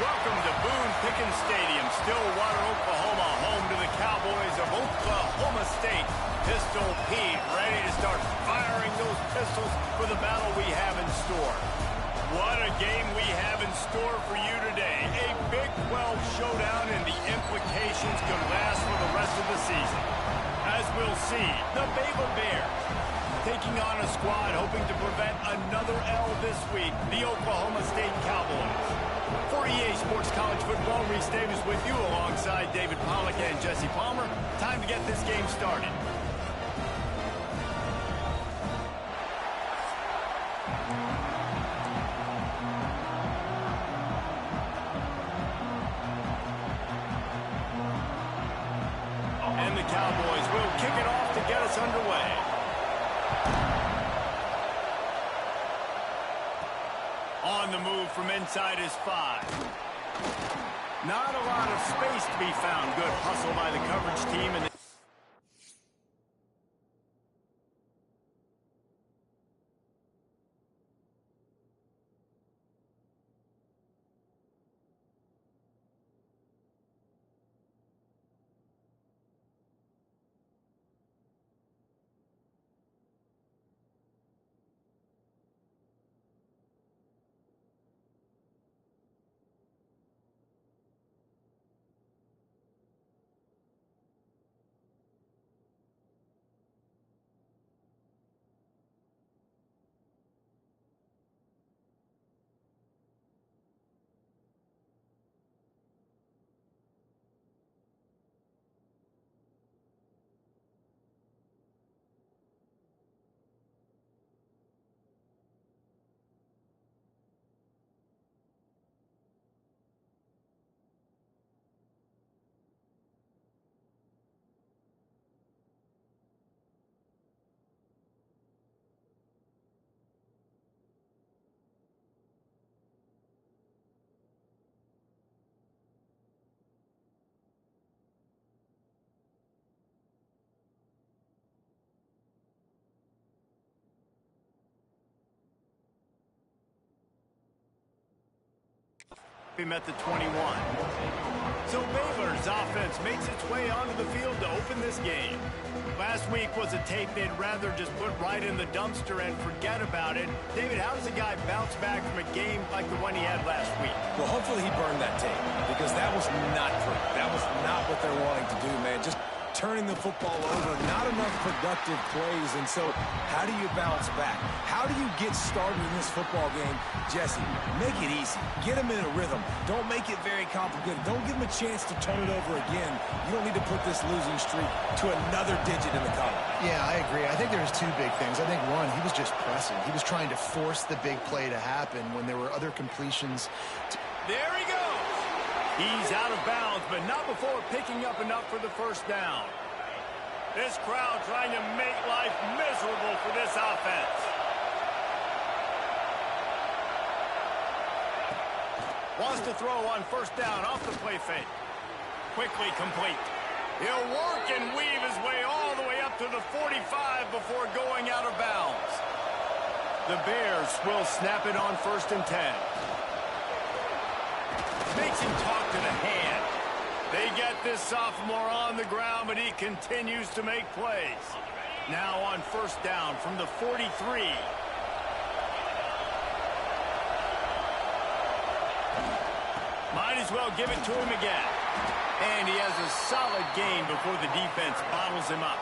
Welcome to Boone Pickens Stadium, Stillwater, Oklahoma, home to the Cowboys of Oklahoma State. Pistol Pete ready to start firing those pistols for the battle we have in store. What a game we have in store for you today. A Big 12 showdown, and the implications could last for the rest of the season. As we'll see, the Baylor Bears taking on a squad hoping to prevent another L this week, the Oklahoma State Cowboys. For EA Sports College Football, Reese Davis with you alongside David Pollack and Jesse Palmer. Time to get this game started. And the Cowboys will kick it off to get us underway. On the move from inside his 5. Not a lot of space to be found. Good hustle by the coverage team. And him at the 21. So Baylor's offense makes its way onto the field to open this game. Last week was a tape they'd rather just put right in the dumpster and forget about it. David, how does a guy bounce back from a game like the one he had last week? Well, hopefully he burned that tape, because that was not great. That was not what they're wanting to do, man. Just turning the football over, not enough productive plays. And so how do you bounce back? How do you get started in this football game? Jesse, make it easy. Get them in a rhythm. Don't make it very complicated. Don't give them a chance to turn it over again. You don't need to put this losing streak to another digit in the column. Yeah, I agree. I think there's two big things. I think, one, he was just pressing. He was trying to force the big play to happen when there were other completions. There he goes. He's out of bounds, but not before picking up enough for the first down. This crowd trying to make life miserable for this offense. Wants to throw on first down off the play fake. Quickly complete. He'll work and weave his way all the way up to the 45 before going out of bounds. The Bears will snap it on 1st and 10. Makes him talk to the hand. They get this sophomore on the ground, but he continues to make plays. Now on first down from the 43. Might as well give it to him again. And he has a solid gain before the defense bottles him up.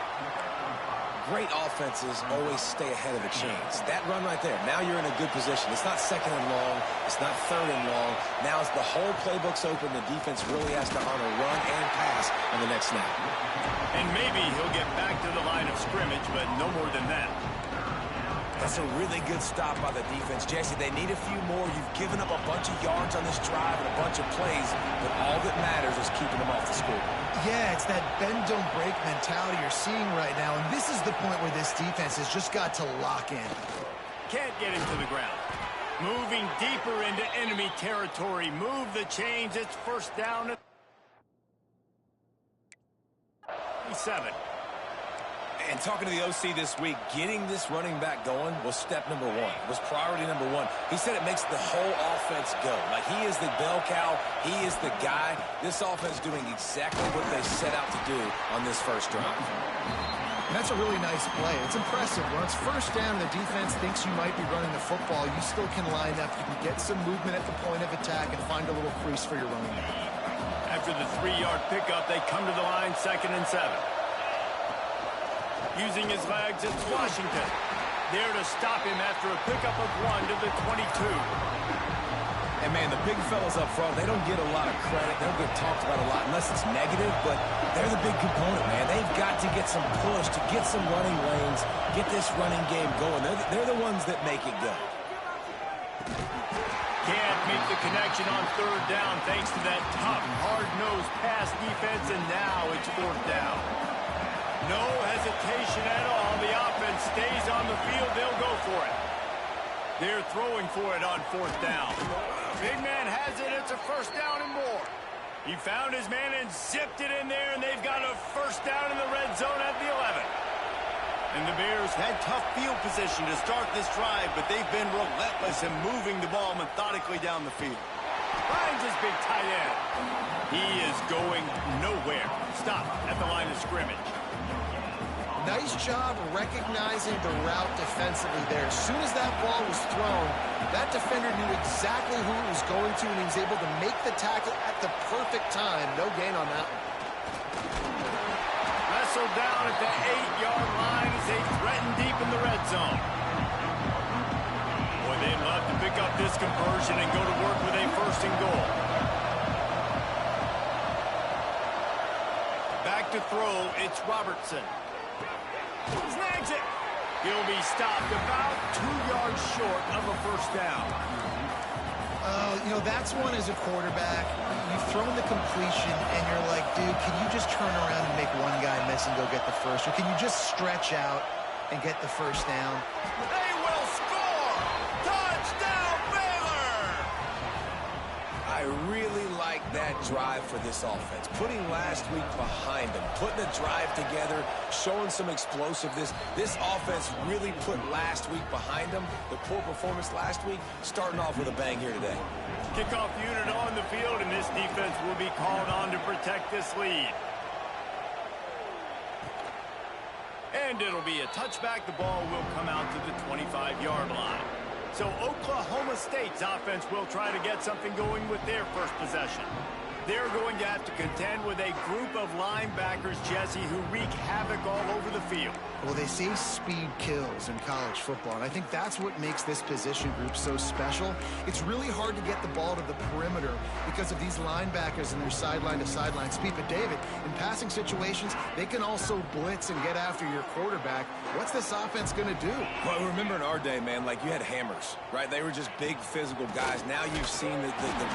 Great offenses always stay ahead of the chains. That run right there, now you're in a good position. It's not 2nd and long. It's not 3rd and long. Now it's the whole playbook's open. The defense really has to honor run and pass on the next snap. And maybe he'll get back to the line of scrimmage, but no more than that. That's a really good stop by the defense. Jesse, they need a few more. You've given up a bunch of yards on this drive and a bunch of plays, but all that matters is keeping them off the score. Yeah, it's that bend, don't break mentality you're seeing right now, and this is the point where this defense has just got to lock in. Can't get him to the ground. Moving deeper into enemy territory. Move the chains. It's first down. 7. And talking to the OC this week, getting this running back going was step number one, was priority number one. He said it makes the whole offense go. Like, he is the bell cow. He is the guy. This offense doing exactly what they set out to do on this first drive. And that's a really nice play. It's impressive. When it's first down and the defense thinks you might be running the football, you still can line up. You can get some movement at the point of attack and find a little crease for your running back. After the 3-yard pickup, they come to the line, 2nd and 7. Using his legs, it's Washington. There to stop him after a pickup of 1 to the 22. And, man, the big fellas up front, they don't get a lot of credit. They don't get talked about a lot unless it's negative, but they're the big component, man. They've got to get some push, to get some running lanes, get this running game going. They're the ones that make it go. Can't make the connection on 3rd down thanks to that tough, hard-nosed pass defense, and now it's 4th down. No hesitation at all. The offense stays on the field. They'll go for it. They're throwing for it on 4th down. Big man has it. It's a 1st down and more. He found his man and zipped it in there, and they've got a 1st down in the red zone at the 11. And the Bears had tough field position to start this drive, but they've been relentless in moving the ball methodically down the field. Finds his big tight end. He is going nowhere. Stop at the line of scrimmage. Nice job recognizing the route defensively there. As soon as that ball was thrown, that defender knew exactly who it was going to, and he was able to make the tackle at the perfect time. No gain on that one. Wrestled down at the 8-yard line as they threaten deep in the red zone. Boy, they'd love to pick up this conversion and go to work with a 1st and goal. Back to throw, it's Robertson. Snags it. He'll be stopped about 2 yards short of a 1st down. You know, that's one as a quarterback. You've thrown the completion, and you're like, dude, can you just turn around and make one guy miss and go get the first? Or can you just stretch out and get the 1st down? They will score! Touchdown, Baylor! I really like that drive for this offense. Putting last week behind them, putting a drive together, showing some explosiveness. This offense really put last week behind them. The poor performance last week, starting off with a bang here today. Kickoff unit on the field, and this defense will be called on to protect this lead. And it'll be a touchback. The ball will come out to the 25-yard line. So Oklahoma State's offense will try to get something going with their first possession. They're going to have to contend with a group of linebackers, Jesse, who wreak havoc all over the field. Well, they say speed kills in college football, and I think that's what makes this position group so special. It's really hard to get the ball to the perimeter because of these linebackers and their sideline-to-sideline speed. But, David, in passing situations, they can also blitz and get after your quarterback. What's this offense going to do? Well, remember in our day, man, like you had hammers, right? They were just big physical guys. Now you've seen the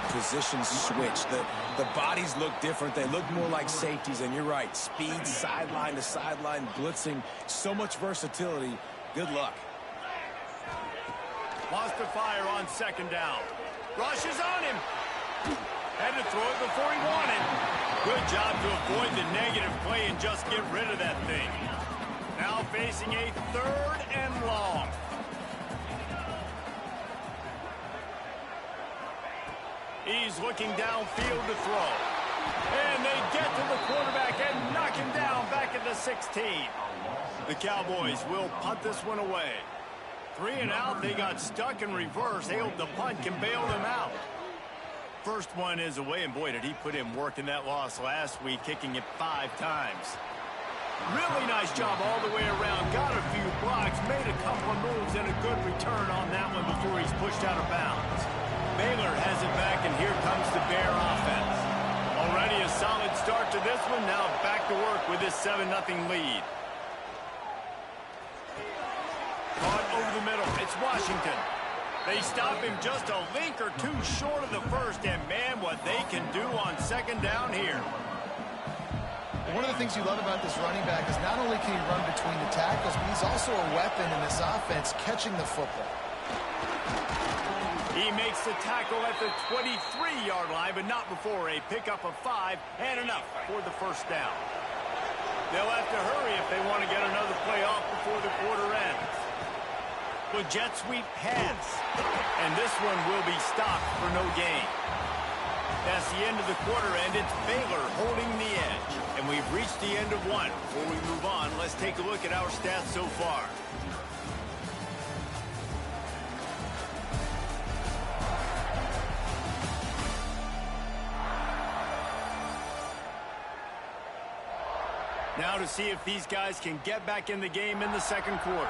positions switch. The bodies look different. They look more like safeties, and you're right. Speed, sideline to sideline, blitzing, so much versatility. Good luck. Wants to fire on 2nd down. Rushes on him. Had to throw it before he wanted. Good job to avoid the negative play and just get rid of that thing. Now facing a 3rd and long. He's looking downfield to throw. And they get to the quarterback and knock him down back at the 16. The Cowboys will punt this one away. 3 and out. They got stuck in reverse. They hope the punt can bail them out. First one is away, and boy, did he put in work in that loss last week, kicking it 5 times. Really nice job all the way around. Got a few blocks, made a couple of moves, and a good return on that one before he's pushed out of bounds. Baylor has it back, and here comes the Bear offense. Already a solid start to this one. Now back to work with this 7-0 lead. Caught over the middle. It's Washington. They stop him just a link or two short of the first, and man, what they can do on 2nd down here. One of the things you love about this running back is not only can he run between the tackles, but he's also a weapon in this offense, catching the football. He makes the tackle at the 23-yard line, but not before a pickup of 5 and enough for the 1st down. They'll have to hurry if they want to get another play off before the quarter ends. A jet sweep pass. And this one will be stopped for no gain. That's the end of the quarter, and it's Baylor holding the edge. And we've reached the end of one. Before we move on, let's take a look at our stats so far. Now to see if these guys can get back in the game in the second quarter.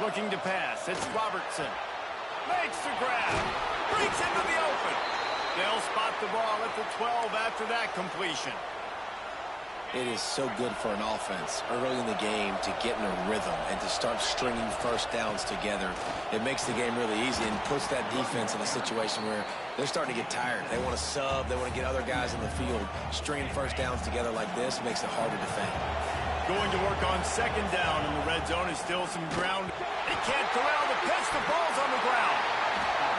Looking to pass. It's Robertson. Makes the grab. Breaks into the open. They'll spot the ball at the 12 after that completion. It is so good for an offense early in the game to get in a rhythm and to start stringing first downs together. It makes the game really easy and puts that defense in a situation where they're starting to get tired. They want to sub. They want to get other guys in the field. Stringing first downs together like this makes it hard to defend. Going to work on second down, and the red zone is still some ground. They can't corral the pitch. The ball's on the ground.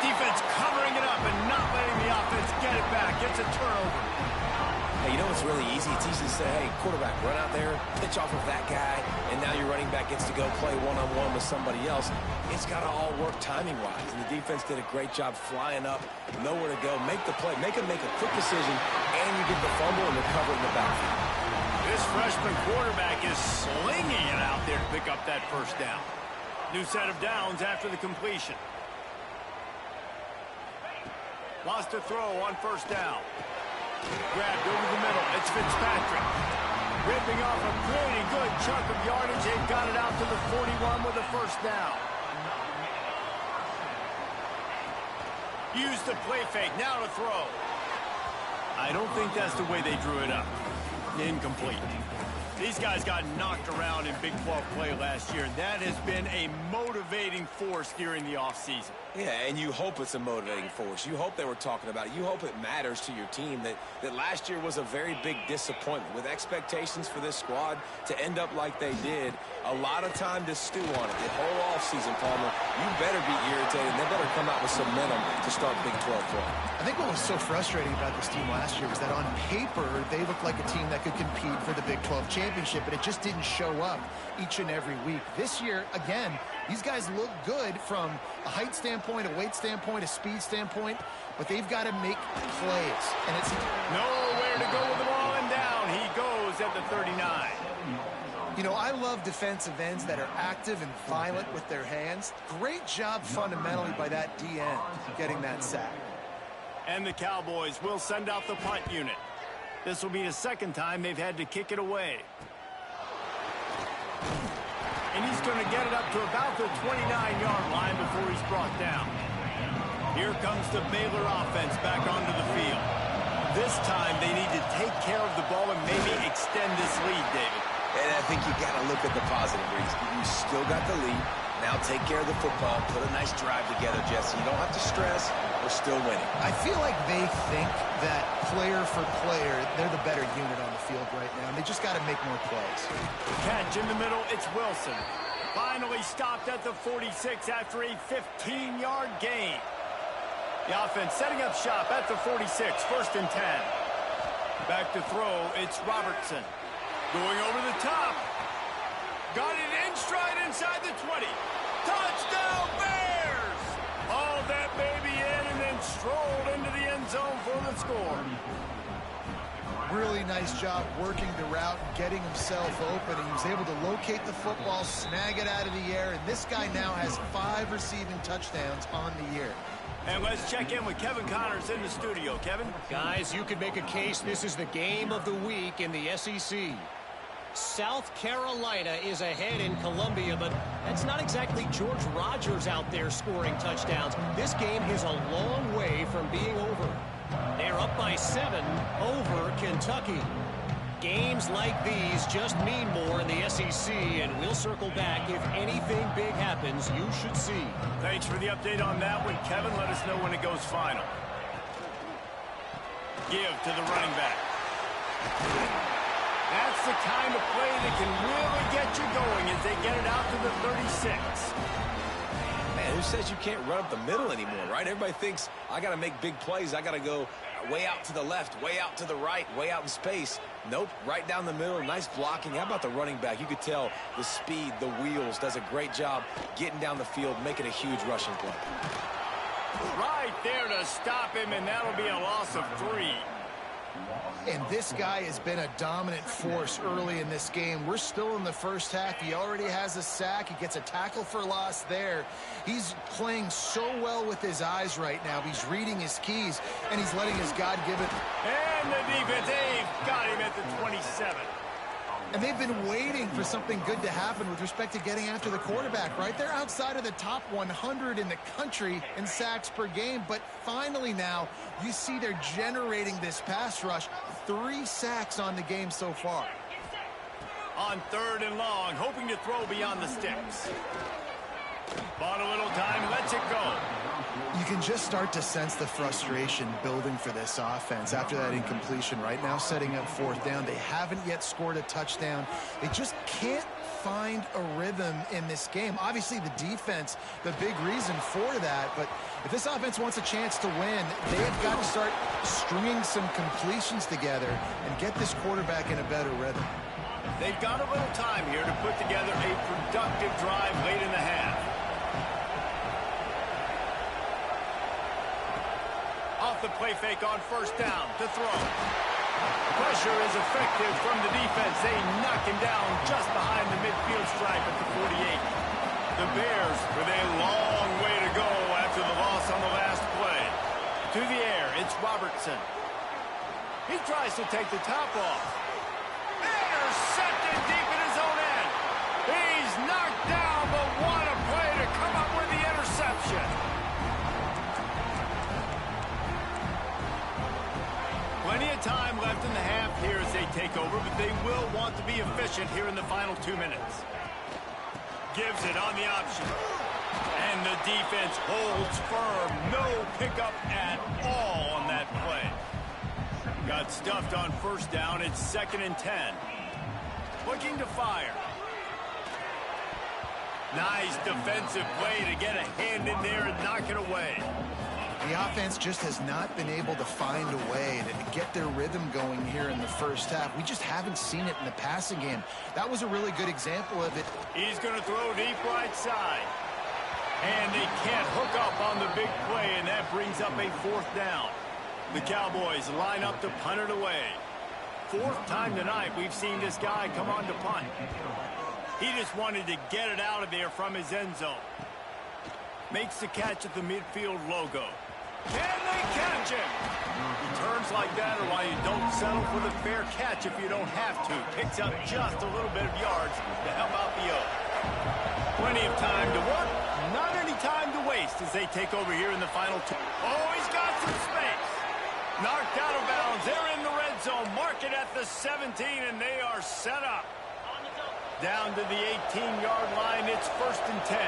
Defense covering it up and not letting the offense get it back. It's a turnover. Hey, you know what's really easy? It's easy to say, hey, quarterback, run out there, pitch off of that guy, and now your running back gets to go play one-on-one with somebody else. It's got to all work timing-wise, and the defense did a great job flying up, nowhere to go, make the play, make a quick decision, and you get the fumble and recover in the backfield. This freshman quarterback is slinging it out there to pick up that first down. New set of downs after the completion. Wants to throw on first down. Grabbed over the middle. It's Fitzpatrick. Ripping off a pretty good chunk of yardage. They've got it out to the 41 with a first down. Use the play fake. Now to throw. I don't think that's the way they drew it up. Incomplete. These guys got knocked around in Big 12 play last year. That has been a motivating force during the offseason. Yeah, and you hope it's a motivating force. You hope they were talking about it. You hope it matters to your team that last year was a very big disappointment. With expectations for this squad to end up like they did, a lot of time to stew on it. The whole offseason, Palmer, you better be irritated. They better come out with some momentum to start Big 12 play. I think what was so frustrating about this team last year was that on paper, they looked like a team that could compete for the Big 12 championship, but it just didn't show up each and every week. This year, again, these guys look good from a height standpoint, a weight standpoint, a speed standpoint, but they've got to make plays. And it's nowhere to go with the ball, and down he goes at the 39. You know, I love defensive ends that are active and violent with their hands. Great job fundamentally by that D-end getting that sack. And the Cowboys will send out the punt unit. This will be the second time they've had to kick it away. And he's going to get it up to about the 29-yard line before he's brought down. Here comes the Baylor offense back onto the field. This time they need to take care of the ball and maybe extend this lead, David. And I think you got to look at the positive reason. You still got the lead. Now take care of the football. Put a nice drive together, Jesse. You don't have to stress. We're still winning. I feel like they think that player for player, they're the better unit on the field right now, and they just got to make more plays. Catch in the middle, it's Wilson. Finally stopped at the 46 after a 15-yard gain. The offense setting up shop at the 46, 1st and 10. Back to throw, it's Robertson. Going over the top. Got it in stride inside the 20. Touchdown, Bears! Hauled that baby in and then strolled into the end zone for the score. Really nice job working the route and getting himself open. He was able to locate the football, snag it out of the air, and this guy now has 5 receiving touchdowns on the year. And let's check in with Kevin Connors in the studio. Kevin? Guys, you could make a case this is the game of the week in the SEC. South Carolina is ahead in Columbia, but that's not exactly George Rogers out there scoring touchdowns. This game is a long way from being over. They're up by 7 over Kentucky. Games like these just mean more in the SEC, and we'll circle back if anything big happens you should see. Thanks for the update on that one, Kevin. Let us know when it goes final. Give to the running back. That's the kind of play that can really get you going as they get it out to the 36. Man, who says you can't run up the middle anymore, right? Everybody thinks, I got to make big plays. I got to go way out to the left, way out to the right, way out in space. Nope, right down the middle. Nice blocking. How about the running back? You could tell the speed, the wheels, does a great job getting down the field, making a huge rushing play. Right there to stop him, and that'll be a loss of 3. And this guy has been a dominant force early in this game. We're still in the first half. He already has a sack. He gets a tackle for loss there. He's playing so well with his eyes right now. He's reading his keys, and he's letting his God-given... And the defense, they've got him at the 27. And they've been waiting for something good to happen with respect to getting after the quarterback, right? They're outside of the top 100 in the country in sacks per game, but finally now you see they're generating this pass rush. 3 sacks on the game so far. On 3rd and long, hoping to throw beyond the sticks. Bought a little time, lets it go. You can just start to sense the frustration building for this offense after that incompletion. Right now setting up 4th down. They haven't yet scored a touchdown. They just can't find a rhythm in this game. Obviously the defense, the big reason for that, but if this offense wants a chance to win, they have got to start stringing some completions together and get this quarterback in a better rhythm. They've got a little time here to put together a productive drive late in the half. Off the play fake on 1st down to throw. Pressure is effective from the defense. They knock him down just behind the midfield stripe at the 48. The Bears with a long way to go after the loss on the last play. To the air, it's Robertson. He tries to take the top off. Intercepted deep in his own end. He's knocked down, but what a play to come up with the interception. Plenty of time left in the half here as they take over, but they will want to be efficient here in the final 2 minutes. Gives it on the option. And the defense holds firm. No pickup at all on that play. Got stuffed on 1st down. It's 2nd and 10. Looking to fire. Nice defensive play to get a hand in there and knock it away. The offense just has not been able to find a way to get their rhythm going here in the first half. We just haven't seen it in the passing game. That was a really good example of it. He's going to throw deep right side. And they can't hook up on the big play, and that brings up a 4th down. The Cowboys line up to punt it away. 4th time tonight we've seen this guy come on to punt. He just wanted to get it out of there from his end zone. Makes the catch at the midfield logo. Can they catch him? Returns like that are why you don't settle for the fair catch if you don't have to. Picks up just a little bit of yards to help out the O. Plenty of time to work. Not any time to waste as they take over here in the final 2. Oh, he's got some space. Knocked out of bounds. They're in the red zone. Mark it at the 17, and they are set up. Down to the 18-yard line. It's 1st and 10.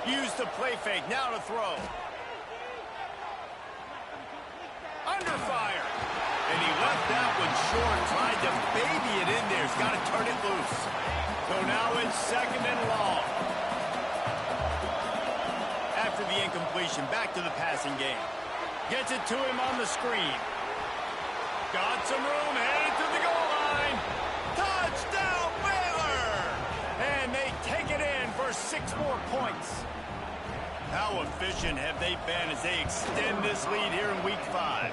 Use the play fake. Now to throw. Under fire. And he left that one short. Tried to baby it in there. He's got to turn it loose. So now it's 2nd and long. After the incompletion, back to the passing game. Gets it to him on the screen. Got some room, headed to the goal line. Touchdown, Baylor! And they take it in for 6 more points. How efficient have they been as they extend this lead here in Week 5?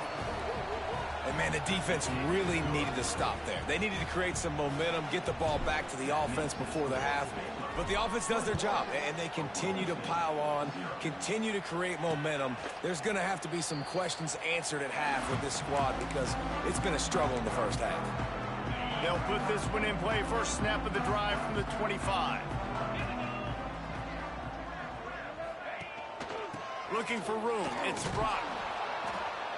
And, man, the defense really needed to stop there. They needed to create some momentum, get the ball back to the offense before the half. But the offense does their job, and they continue to pile on, continue to create momentum. There's going to have to be some questions answered at half with this squad because it's been a struggle in the first half. They'll put this one in play. First snap of the drive from the 25. Looking for room. It's Brock.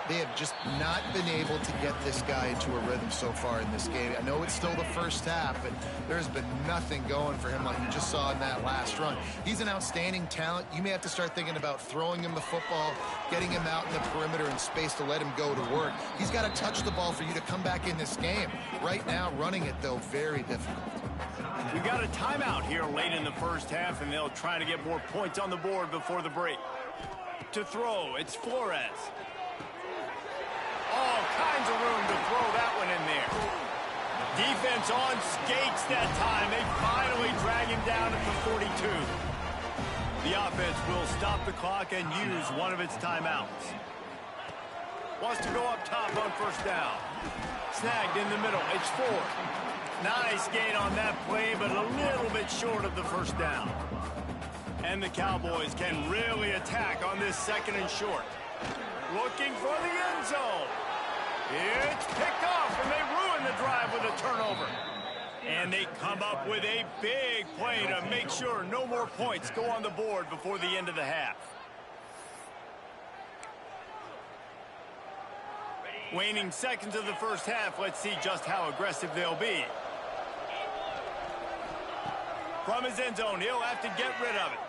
They have just not been able to get this guy into a rhythm so far in this game. I know it's still the first half, but there's been nothing going for him like you just saw in that last run. He's an outstanding talent. You may have to start thinking about throwing him the football, getting him out in the perimeter in space to let him go to work. He's got to touch the ball for you to come back in this game. Right now, running it, though, very difficult. We got a timeout here late in the first half, and they'll try to get more points on the board before the break. To throw, it's Flores. All kinds of room to throw that one in there. Defense on skates that time. They finally drag him down at the 42. The offense will stop the clock and use one of its timeouts. Wants to go up top on first down. Snagged in the middle. It's Ford. Nice gain on that play, but a little bit short of the first down. And the Cowboys can really attack on this second and short. Looking for the end zone. It's picked off, and they ruin the drive with a turnover. And they come up with a big play to make sure no more points go on the board before the end of the half. Waning seconds of the first half. Let's see just how aggressive they'll be. From his end zone, he'll have to get rid of it.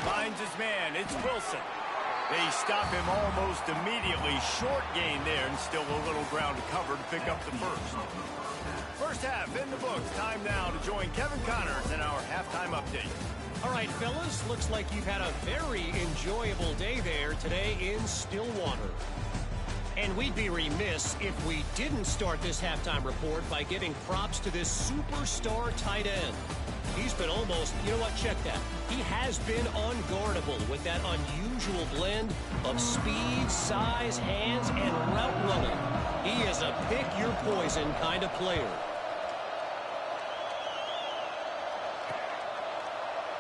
Finds his man. It's Wilson. They stop him almost immediately. Short gain there, and still a little ground to cover to pick up the first. First half in the books. Time now to join Kevin Connors in our halftime update. All right, fellas, looks like you've had a very enjoyable day there today in Stillwater. And we'd be remiss if we didn't start this halftime report by giving props to this superstar tight end. He's been almost, you know what, check that. He has been unguardable with that unusual blend of speed, size, hands, and route running. He is a pick-your-poison kind of player.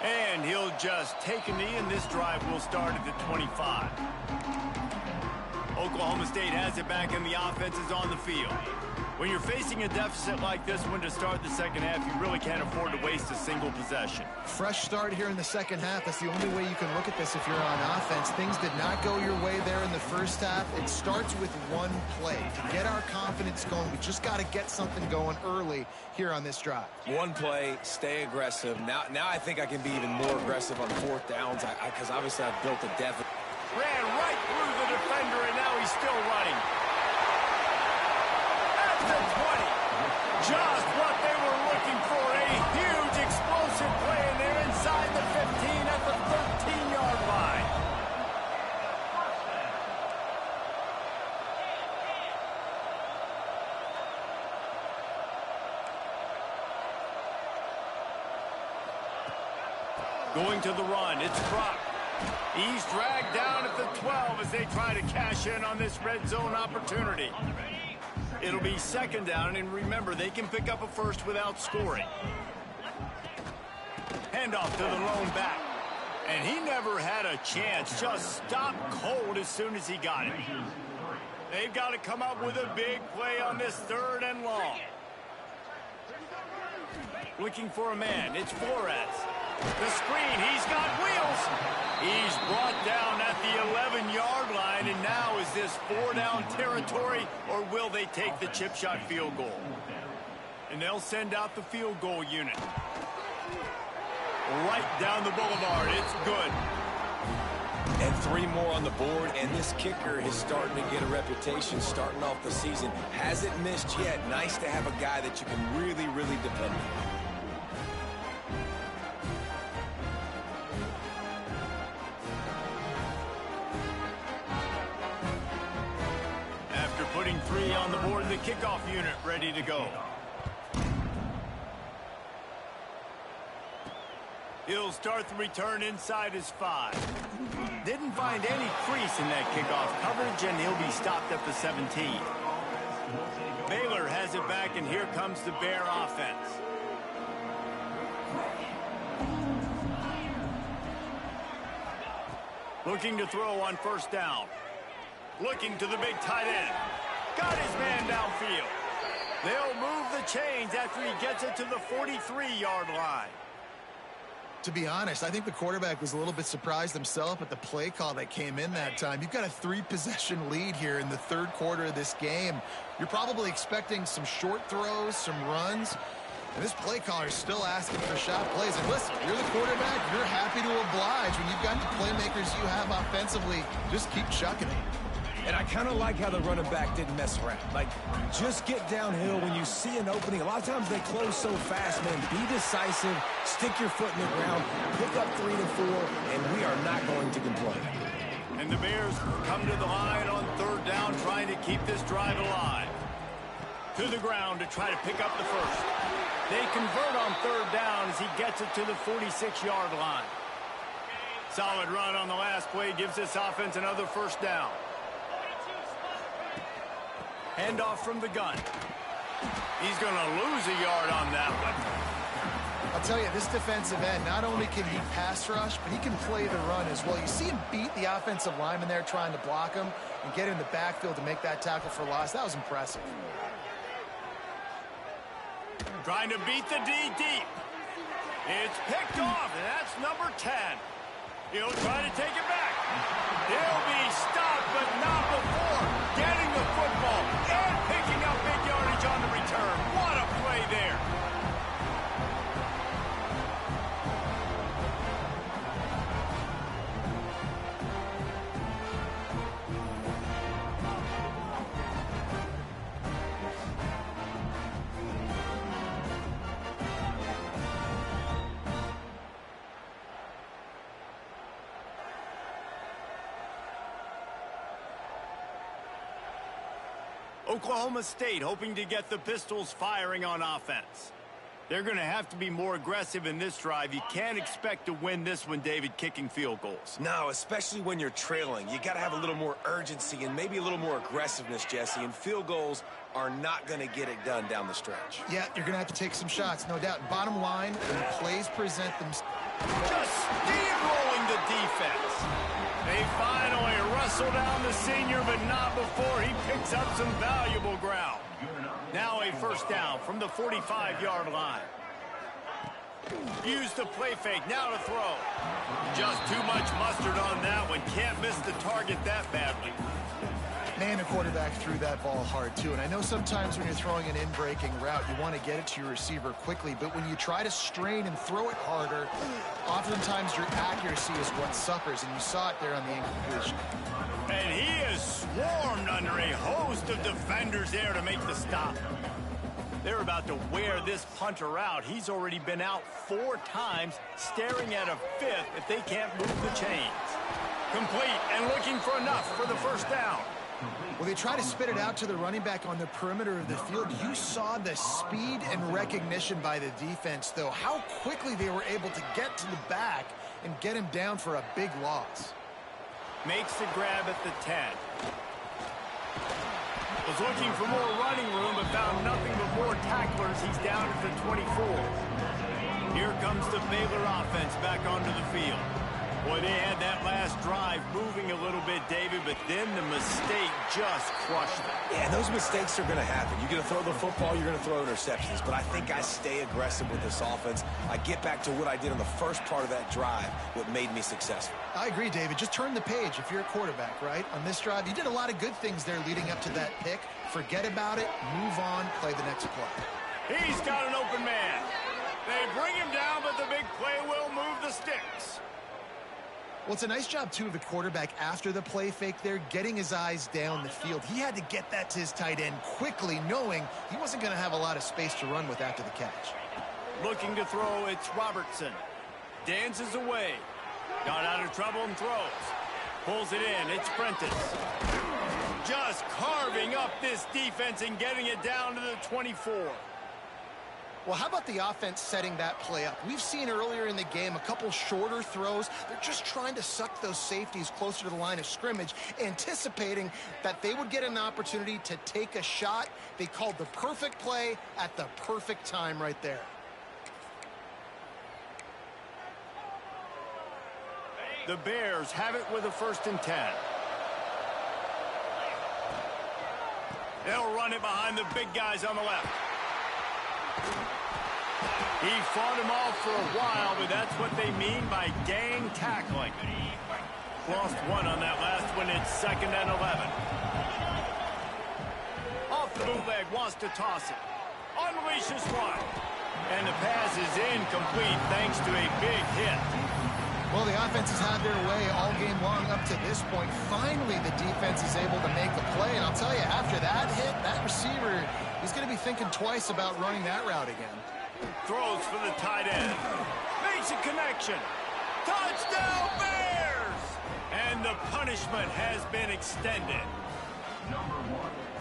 And he'll just take a knee, and this drive will start at the 25. Oklahoma State has it back, and the offense is on the field. When you're facing a deficit like this one to start the second half, you really can't afford to waste a single possession. Fresh start here in the second half. That's the only way you can look at this if you're on offense. Things did not go your way there in the first half. It starts with one play. To get our confidence going, we just got to get something going early here on this drive. One play, stay aggressive. Now I think I can be even more aggressive on fourth downs because obviously I've built a deficit. Ran right through the defender, and now he's still running. At the 20. Just what they were looking for. A huge explosive play, and they're inside the 15 at the 13-yard line. Going to the run, it's Brock. He's dragged down at the 12 as they try to cash in on this red zone opportunity. It'll be second down, and remember, they can pick up a first without scoring. Handoff to the lone back. And he never had a chance. Just stopped cold as soon as he got it. They've got to come up with a big play on this third and long. Looking for a man. It's Flores. The screen. He's got wheels. He's brought down at the 11-yard line, and now is this four-down territory, or will they take the chip shot field goal? And they'll send out the field goal unit. Right down the boulevard. It's good. And 3 more on the board, and this kicker is starting to get a reputation starting off the season. Hasn't missed yet. Nice to have a guy that you can really, really depend on. Putting 3 on the board, the kickoff unit ready to go. He'll start the return inside his 5. They didn't find any crease in that kickoff coverage, and he'll be stopped at the 17. Baylor has it back, and here comes the Bear offense. Looking to throw on first down. Looking to the big tight end. Got his man downfield. They'll move the chains after he gets it to the 43-yard line. To be honest, I think the quarterback was a little bit surprised himself at the play call that came in that time. You've got a 3-possession lead here in the third quarter of this game. You're probably expecting some short throws, some runs. And this play caller is still asking for shot plays. And listen, you're the quarterback. You're happy to oblige. When you've got the playmakers you have offensively, just keep chucking it. And I kind of like how the running back didn't mess around. Like, just get downhill when you see an opening. A lot of times they close so fast, man. Be decisive, stick your foot in the ground, pick up 3 to 4, and we are not going to complain. And the Bears come to the line on third down, trying to keep this drive alive. To the ground to try to pick up the first. They convert on third down as he gets it to the 46-yard line. Solid run on the last play gives this offense another first down. Handoff from the gun. He's going to lose a yard on that one. I'll tell you, this defensive end, not only can he pass rush, but he can play the run as well. You see him beat the offensive lineman there trying to block him and get in the backfield to make that tackle for loss. That was impressive. Trying to beat the D deep. It's picked off, and that's number 10. He'll try to take it back. He'll be stopped, but not before getting the football and picking up big yardage on the return. What a play there. Oklahoma State hoping to get the Pistols firing on offense. They're going to have to be more aggressive in this drive. You can't expect to win this one, David, kicking field goals. No, especially when you're trailing. You got to have a little more urgency and maybe a little more aggressiveness, Jesse, and field goals are not going to get it done down the stretch. Yeah, you're going to have to take some shots, no doubt. Bottom line, when the plays present themselves. Just steamrolling the defense. They finally wrestle down the senior, but not before he picks up some valuable ground. Now a first down from the 45-yard line. Use the play fake, now to throw. Just too much mustard on that one. Can't miss the target that badly. Man, the quarterback threw that ball hard, too. And I know sometimes when you're throwing an in-breaking route, you want to get it to your receiver quickly. But when you try to strain and throw it harder, oftentimes your accuracy is what suffers. And you saw it there on the incompletion. And he is swarmed under a host of defenders there to make the stop. They're about to wear this punter out. He's already been out 4 times, staring at a 5th if they can't move the chains. Complete and looking for enough for the first down. Well, they try to spit it out to the running back on the perimeter of the field. You saw the speed and recognition by the defense, though. How quickly they were able to get to the back and get him down for a big loss. Makes the grab at the 10. Was looking for more running room, but found nothing but more tacklers. He's down at the 24. Here comes the Baylor offense back onto the field. Boy, they had that last drive moving a little bit, David, but then the mistake just crushed them. Yeah, those mistakes are going to happen. You're going to throw the football, you're going to throw interceptions. But I think I stay aggressive with this offense. I get back to what I did on the first part of that drive, what made me successful. I agree, David. Just turn the page if you're a quarterback, right? On this drive, you did a lot of good things there leading up to that pick. Forget about it, move on, play the next play. He's got an open man. They bring him down, but the big play will move the sticks. Well, it's a nice job, too, of the quarterback after the play fake there, getting his eyes down the field. He had to get that to his tight end quickly, knowing he wasn't going to have a lot of space to run with after the catch. Looking to throw, it's Robertson. Dances away. Got out of trouble and throws. Pulls it in, it's Prentice. Just carving up this defense and getting it down to the 24. Well, how about the offense setting that play up? We've seen earlier in the game a couple shorter throws. They're just trying to suck those safeties closer to the line of scrimmage, anticipating that they would get an opportunity to take a shot. They called the perfect play at the perfect time right there. The Bears have it with a 1st and 10. They'll run it behind the big guys on the left. He fought him off for a while, but that's what they mean by gang tackling. Lost one on that last one. It's 2nd and 11. Off the bootleg, wants to toss it. Unleashes one. And the pass is incomplete thanks to a big hit. Well, the offense has had their way all game long up to this point. Finally, the defense is able to make a play. And I'll tell you, after that hit, that receiver, he's going to be thinking twice about running that route again. Throws for the tight end. Makes a connection. Touchdown, Bears! And the punishment has been extended.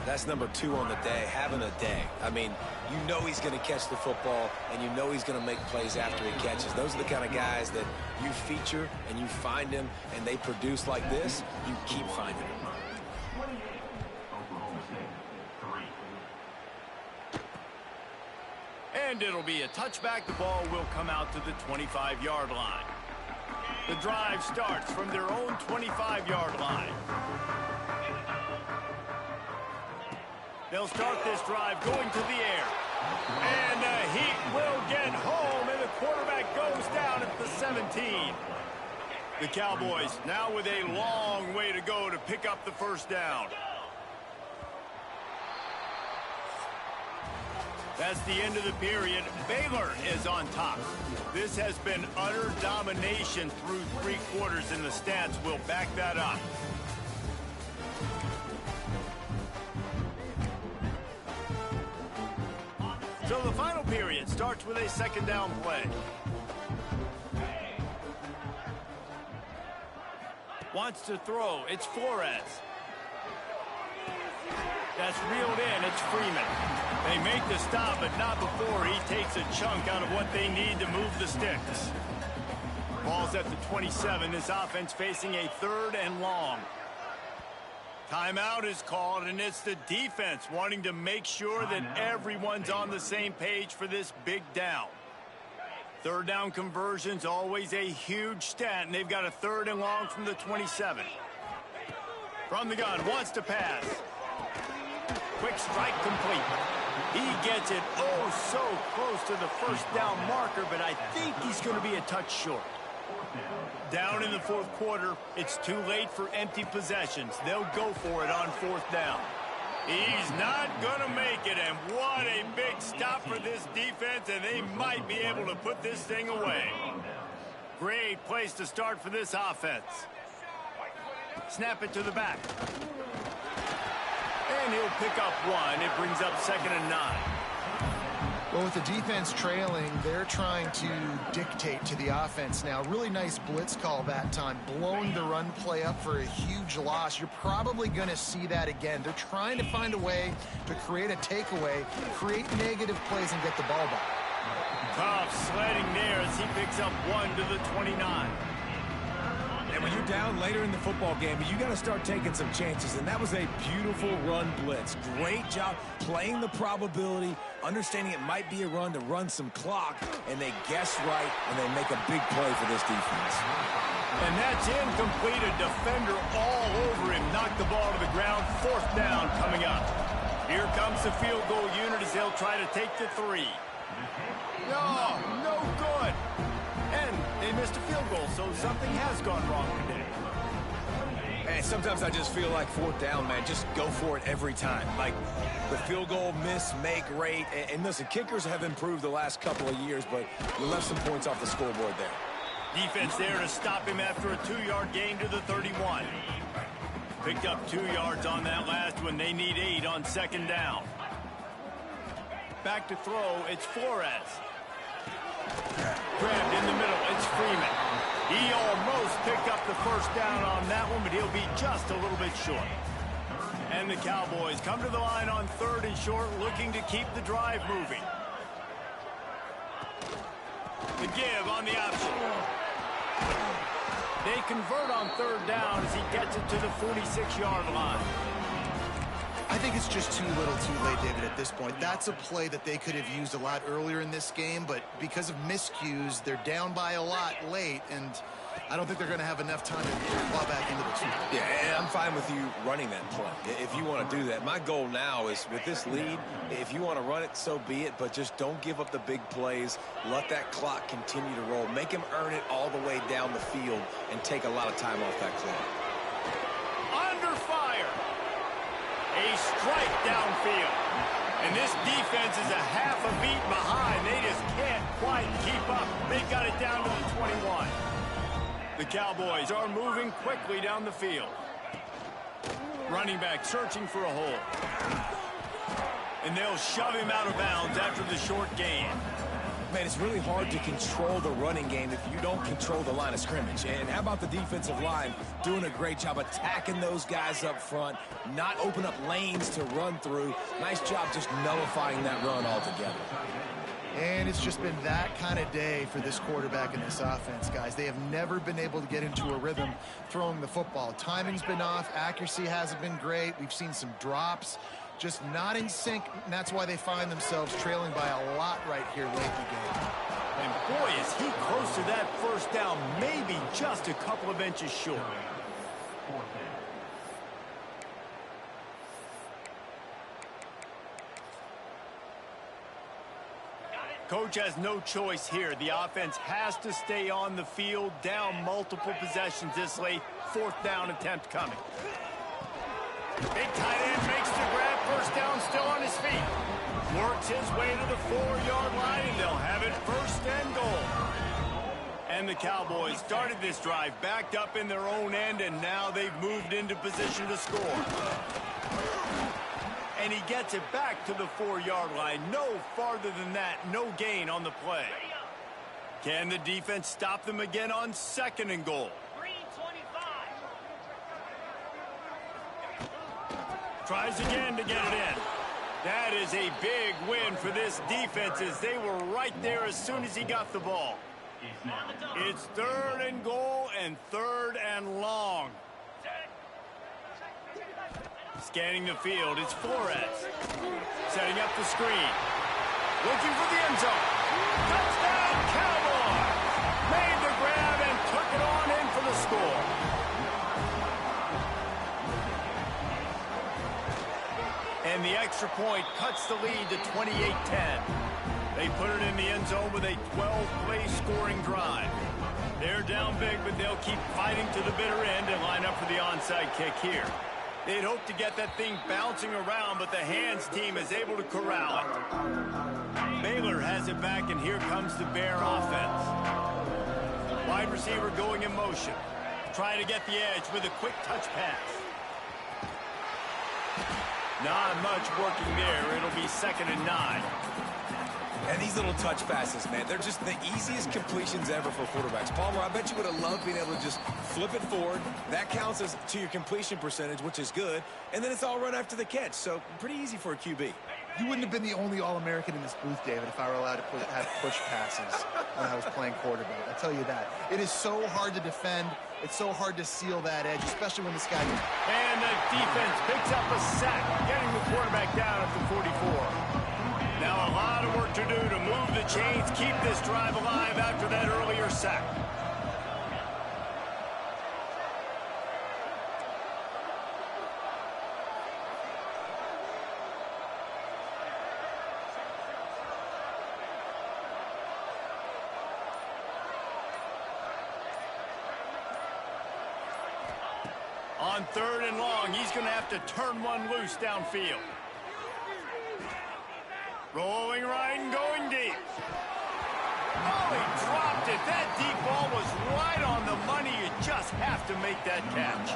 That's number 2 on the day, having a day. I mean, you know he's going to catch the football, and you know he's going to make plays after he catches. Those are the kind of guys that you feature, and you find them, and they produce like this. You keep finding them. And it'll be a touchback. The ball will come out to the 25-yard line. The drive starts from their own 25-yard line. They'll start this drive going to the air. And the Heat will get home, and the quarterback goes down at the 17. The Cowboys now with a long way to go to pick up the 1st down. That's the end of the period. Baylor is on top. This has been utter domination through 3 quarters, and the stats will back that up. So the final period starts with a 2nd down play. Wants to throw. It's Flores. That's reeled in. It's Freeman. They make the stop, but not before he takes a chunk out of what they need to move the sticks. Ball's at the 27. This offense facing a 3rd and long. Timeout is called, and it's the defense wanting to make sure that everyone's on the same page for this big down. 3rd down conversion's always a huge stat, and they've got a 3rd and long from the 27. From the gun, wants to pass. Quick strike complete. He gets it so close to the 1st down marker, but I think he's going to be a touch short. Down in the 4th quarter, it's too late for empty possessions. They'll go for it on 4th down. He's not going to make it, and what a big stop for this defense, and they might be able to put this thing away. Great place to start for this offense. Snap it to the back. And he'll pick up 1. It brings up 2nd and 9. Well, with the defense trailing, they're trying to dictate to the offense now. Really nice blitz call that time, blowing the run play up for a huge loss. You're probably going to see that again. They're trying to find a way to create a takeaway, create negative plays, and get the ball back. Tough sledding there as he picks up 1 to the 29. And when you're down later in the football game, you got to start taking some chances. And that was a beautiful run blitz. Great job playing the probability, understanding it might be a run to run some clock, and they guess right, and they make a big play for this defense. And that's incomplete. A defender all over him. Knocked the ball to the ground. 4th down coming up. Here comes the field goal unit as they'll try to take the 3. No good. And they missed a field goal, so something has gone wrong today. Hey, sometimes I just feel like 4th down, man. Just go for it every time. Like the field goal miss, make rate. And listen, kickers have improved the last couple of years, but you left some points off the scoreboard there. Defense there to stop him after a 2-yard gain to the 31. Picked up 2 yards on that last one. They need 8 on 2nd down. Back to throw. It's Flores. Grabbed in the middle. It's Freeman. He almost picked up the 1st down on that one, but he'll be just a little bit short. And the Cowboys come to the line on 3rd and short, looking to keep the drive moving. The give on the option. They convert on third down as he gets it to the 46-yard line. I think it's just too little too late, David, at this point. That's a play that they could have used a lot earlier in this game, but because of miscues, they're down by a lot late, and I don't think they're going to have enough time to claw back into the field. Yeah, and I'm fine with you running that play if you want to do that. My goal now is with this lead, if you want to run it, so be it, but just don't give up the big plays. Let that clock continue to roll. Make him earn it all the way down the field and take a lot of time off that clock. Under fire. A strike downfield. And this defense is a half a beat behind. They just can't quite keep up. They got it down to the 21. The Cowboys are moving quickly down the field. Running back searching for a hole. And they'll shove him out of bounds after the short gain. Man, it's really hard to control the running game if you don't control the line of scrimmage. And how about the defensive line doing a great job attacking those guys up front, not open up lanes to run through. Nice job just nullifying that run altogether. And it's just been that kind of day for this quarterback and this offense, guys. They have never been able to get into a rhythm throwing the football. Timing's been off. Accuracy hasn't been great. We've seen some drops. Just not in sync, and that's why they find themselves trailing by a lot right here late in the game. And boy, is he close to that first down, maybe just a couple of inches short. Coach has no choice here. The offense has to stay on the field, down multiple possessions this late. Fourth down attempt coming. Big tight end makes the grab. First down, still on his feet. Works his way to the 4-yard line, and they'll have it first and goal. And the Cowboys started this drive backed up in their own end, and now they've moved into position to score. And he gets it back to the 4-yard line. No farther than that. No gain on the play. Can the defense stop them again on second and goal? Tries again to get it in. That is a big win for this defense as they were right there as soon as he got the ball. It's third and goal and third and long. Scanning the field, it's Flores. Setting up the screen. Looking for the end zone. Touchdown, Cowboys! Made the grab and took it on in for the score. And the extra point cuts the lead to 28-10. They put it in the end zone with a 12-play scoring drive. They're down big, but they'll keep fighting to the bitter end and line up for the onside kick here. They'd hope to get that thing bouncing around, but the hands team is able to corral it. Baylor has it back, and here comes the Bear offense. Wide receiver going in motion. Trying to get the edge with a quick touch pass. Not much working there. It'll be 2nd and 9. And these little touch passes, man, they're just the easiest completions ever for quarterbacks. Palmer, I bet you would have loved being able to just flip it forward. That counts as to your completion percentage, which is good. And then it's all run after the catch. So pretty easy for a QB. You wouldn't have been the only All-American in this booth, David, if I were allowed to have push passes when I was playing quarterback. I'll tell you that. It is so hard to defend. It's so hard to seal that edge, especially when this guy... And the defense picks up a sack, getting the quarterback down at the 44. Now a lot of work to do to move the chains, keep this drive alive after that earlier sack. On 3rd and long, he's going to have to turn one loose downfield. Rolling right and going deep. Oh, he dropped it. That deep ball was right on the money. You just have to make that catch.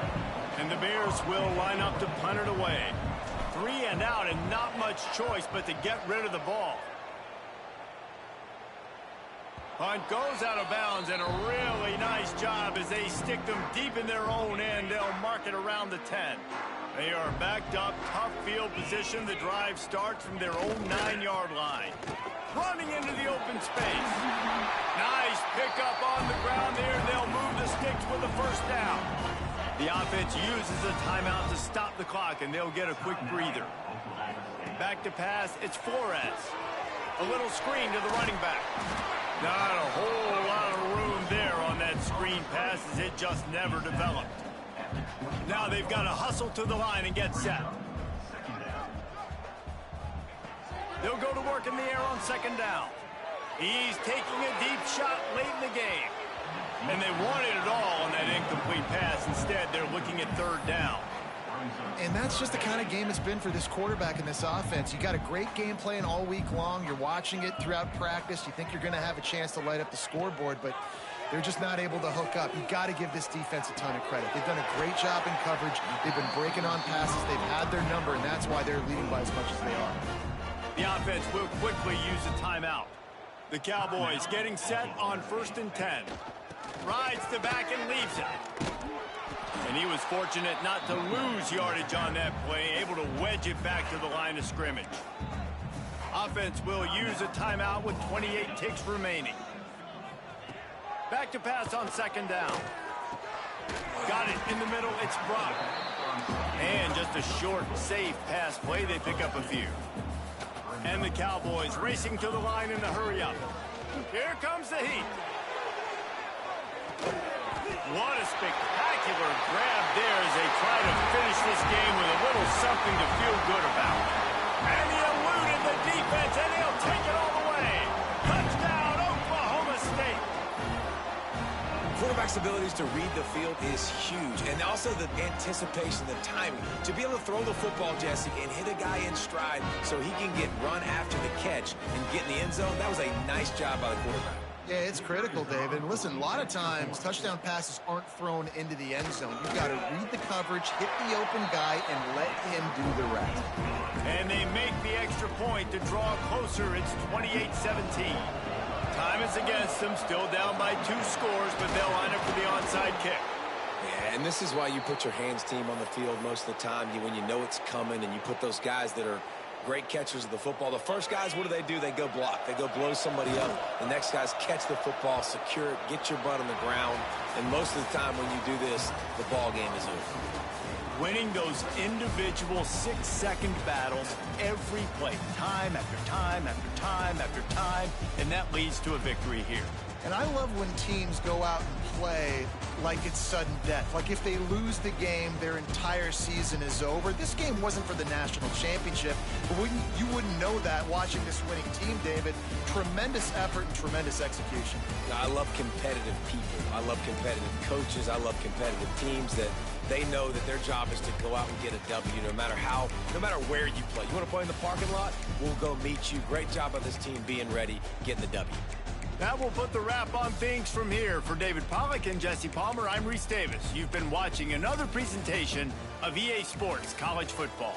And the Bears will line up to punt it away. 3 and out and not much choice but to get rid of the ball. Punt goes out of bounds, and a really nice job as they stick them deep in their own end. They'll mark it around the 10. They are backed up, tough field position. The drive starts from their own 9-yard line. running into the open space. Nice pickup on the ground there. They'll move the sticks with a first down. The offense uses a timeout to stop the clock, and they'll get a quick breather. Back to pass, it's Flores. A little screen to the running back. Not a whole lot of room there on that screen pass, as it just never developed. Now they've got to hustle to the line and get set. They'll go to work in the air on second down. He's taking a deep shot late in the game. And they wanted it all on that incomplete pass. Instead, they're looking at third down. And that's just the kind of game it's been for this quarterback in this offense. You got a great game plan all week long. You're watching it throughout practice. You think you're going to have a chance to light up the scoreboard, but they're just not able to hook up. You got to give this defense a ton of credit. They've done a great job in coverage. They've been breaking on passes. They've had their number, and that's why they're leading by as much as they are. The offense will quickly use a timeout. The Cowboys getting set on 1st and 10. Rides the back and leaves it. And he was fortunate not to lose yardage on that play, able to wedge it back to the line of scrimmage. Offense will use a timeout with 28 ticks remaining. Back to pass on second down. Got it in the middle, it's Brock. And just a short, safe pass play, they pick up a few. And the Cowboys racing to the line in a hurry-up. Here comes the heat. What a spectacular grab there as they try to finish this game with a little something to feel good about. And he eluded the defense, and he'll take it all the way. Touchdown, Oklahoma State. Quarterback's abilities to read the field is huge, and also the anticipation, the timing. To be able to throw the football, Jesse, and hit a guy in stride so he can get run after the catch and get in the end zone, that was a nice job by the quarterback. Yeah, it's critical, David. Listen, a lot of times touchdown passes aren't thrown into the end zone. You've got to read the coverage, hit the open guy, and let him do the rest. And they make the extra point to draw closer. It's 28-17. Time is against them, still down by 2 scores, but they'll line up for the onside kick. Yeah, and this is why you put your hands team on the field most of the time, when you know it's coming, and you put those guys that are great catchers of the football. The first guys, what do? They go block. They go blow somebody up. The next guys catch the football, secure it, get your butt on the ground. And most of the time when you do this, the ball game is over. Winning those individual 6-second battles every play, time after time after time after time, and that leads to a victory here. And I love when teams go out and play like it's sudden death. Like if they lose the game, their entire season is over. This game wasn't for the national championship, but you wouldn't know that watching this winning team, David. Tremendous effort and tremendous execution. I love competitive people. I love competitive coaches. I love competitive teams that they know that their job is to go out and get a W no matter where you play. You want to play in the parking lot? We'll go meet you. Great job by this team being ready, getting the W. That will put the wrap on things from here. For David Pollack and Jesse Palmer, I'm Reese Davis. You've been watching another presentation of EA Sports College Football.